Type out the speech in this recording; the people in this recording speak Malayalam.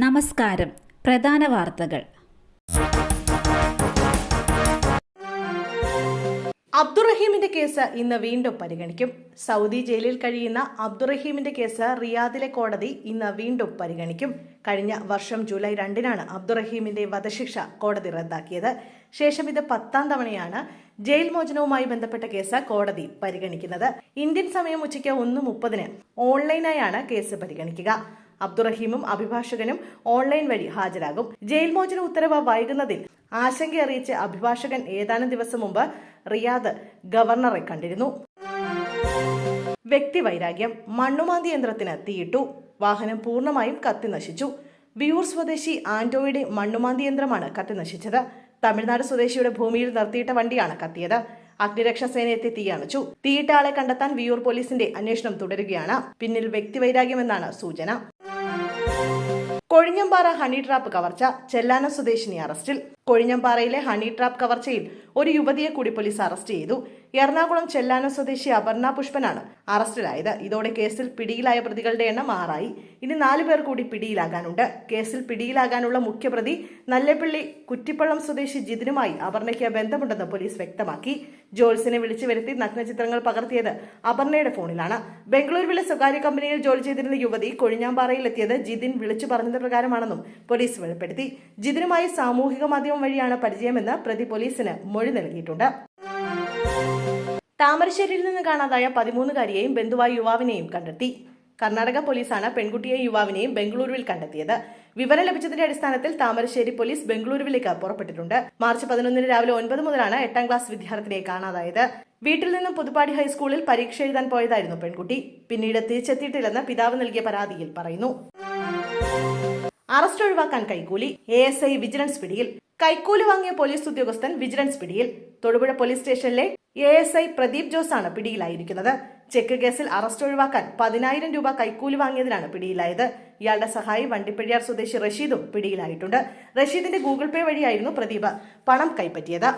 നമസ്കാരം. പ്രധാന വാർത്തകൾ. അബ്ദുറഹീമിന്റെ കേസ് ഇന്ന് വീണ്ടും പരിഗണിക്കും. സൗദി ജയിലിൽ കഴിയുന്ന അബ്ദുറഹീമിന്റെ കേസ് റിയാദിലെ കോടതി ഇന്ന് വീണ്ടും പരിഗണിക്കും. കഴിഞ്ഞ വർഷം ജൂലൈ 2-നാണ് അബ്ദുറഹീമിന്റെ വധശിക്ഷ കോടതി റദ്ദാക്കിയത്. ശേഷം ഇത് 10ാം തവണയാണ് ജയിൽ മോചനവുമായി ബന്ധപ്പെട്ട കേസ് കോടതി പരിഗണിക്കുന്നത്. ഇന്ത്യൻ സമയം ഉച്ചയ്ക്ക് 1:30 ഓൺലൈനായാണ് കേസ് പരിഗണിക്കുക. അബ്ദുറഹീമും അഭിഭാഷകനും ഓൺലൈൻ വഴി ഹാജരാകും. ജയിൽ മോചന ഉത്തരവ് വൈകുന്നതിൽ ആശങ്കയറിയിച്ച് അഭിഭാഷകൻ ഏതാനും ദിവസം മുമ്പ് റിയാദ് ഗവർണറെ കണ്ടിരുന്നു. വ്യക്തിവൈരാഗ്യം. മണ്ണുമാന്തി യന്ത്രത്തിന് തീയിട്ടു. വാഹനം പൂർണ്ണമായും കത്തിനശിച്ചു. വിയൂർ സ്വദേശി ആന്റോയുടെ മണ്ണുമാന്തി യന്ത്രമാണ് കത്തിനശിച്ചത്. തമിഴ്നാട് സ്വദേശിയുടെ ഭൂമിയിൽ നിർത്തിയിട്ട വണ്ടിയാണ് കത്തിയത്. അഗ്നിരക്ഷാസേന എത്തി തീയണച്ചു. തീയിട്ട ആളെ കണ്ടെത്താൻ വിയൂർ പോലീസിന്റെ അന്വേഷണം തുടരുകയാണ്. പിന്നിൽ വ്യക്തിവൈരാഗ്യമെന്നാണ് സൂചന. കൊഴിഞ്ഞമ്പാറ ഹണി ട്രാപ്പ് കവർച്ച. ചെല്ലാനം സ്വദേശിനി അറസ്റ്റിൽ. കൊഴിഞ്ഞമ്പാറയിലെ ഹണി ട്രാപ്പ് കവർച്ചയിൽ ഒരു യുവതിയെ കൂടി പോലീസ് അറസ്റ്റ് ചെയ്തു. എറണാകുളം ചെല്ലാനം സ്വദേശി അപർണ പുഷ്പനാണ് അറസ്റ്റിലായത്. ഇതോടെ കേസിൽ പിടിയിലായ പ്രതികളുടെ എണ്ണം 6ആയി. ഇനി 4 പേർ കൂടി പിടിയിലാകാനുണ്ട്. കേസിൽ പിടിയിലാകാനുള്ള മുഖ്യപ്രതി നല്ലെപ്പള്ളി കുറ്റിപ്പള്ളം സ്വദേശി ജിതിനുമായി അപർണയ്ക്ക് ബന്ധമുണ്ടെന്ന് പോലീസ് വ്യക്തമാക്കി. ജോൾസിനെ വിളിച്ചു വരുത്തി നഗ്നചിത്രങ്ങൾ പകർത്തിയത് അപർണയുടെ ഫോണിലാണ്. ബംഗളൂരുവിലെ സ്വകാര്യ കമ്പനിയിൽ ജോലി ചെയ്തിരുന്ന യുവതി കൊഴിഞ്ഞാമ്പാറയിൽ എത്തിയത് ജിതിൻ വിളിച്ചു പറഞ്ഞത് പ്രകാരമാണെന്നും പോലീസ് വെളിപ്പെടുത്തി. ജിതിനുമായി സാമൂഹിക മാധ്യമം വഴിയാണ് പരിചയമെന്ന് പ്രതി പോലീസിന് മൊഴി നൽകിയിട്ടുണ്ട്. താമരശ്ശേരിയിൽ നിന്ന് കാണാതായ 13-കാരിയെയും ബന്ധുവായ യുവാവിനെയും കണ്ടെത്തി. കർണാടക പോലീസാണ് പെൺകുട്ടിയെയും യുവാവിനെയും ബംഗളൂരുവിൽ കണ്ടെത്തിയത്. വിവരം ലഭിച്ചതിന്റെ അടിസ്ഥാനത്തിൽ താമരശ്ശേരി പോലീസ് ബംഗളൂരുവിലേക്ക് പുറപ്പെട്ടിട്ടുണ്ട്. മാർച്ച് 11 രാവിലെ 9 മുതലാണ് 8ാം ക്ലാസ് വിദ്യാർത്ഥിനിയെ കാണാതായത്. വീട്ടിൽ നിന്നും പുതുപ്പാടി ഹൈസ്കൂളിൽ പരീക്ഷ എഴുതാൻ പോയതായിരുന്നു പെൺകുട്ടി. പിന്നീട് തിരിച്ചെത്തിയിട്ടില്ലെന്ന് പിതാവ് നൽകിയ പരാതിയിൽ പറയുന്നു. അറസ്റ്റ് ഒഴിവാക്കാൻ കൈക്കൂലി. ASI വിജിലൻസ് പിടിയിൽ. കൈക്കൂലി വാങ്ങിയ പോലീസ് ഉദ്യോഗസ്ഥൻ വിജിലൻസ് പിടിയിൽ. തൊടുപുഴ പോലീസ് സ്റ്റേഷനിലെ ASI പ്രദീപ് ജോസാണ് പിടിയിലായിരിക്കുന്നത്. ചെക്ക് കേസിൽ അറസ്റ്റ് ഒഴിവാക്കാൻ 10,000 രൂപ കൈക്കൂലി വാങ്ങിയതിനാണ് പിടിയിലായത്. ഇയാളുടെ സഹായി വണ്ടിപ്പെരിയാർ സ്വദേശി റഷീദും പിടിയിലായിട്ടുണ്ട്. റഷീദിന്റെ ഗൂഗിൾ പേ വഴിയായിരുന്നു പ്രദീപ് പണം കൈപ്പറ്റിയത്.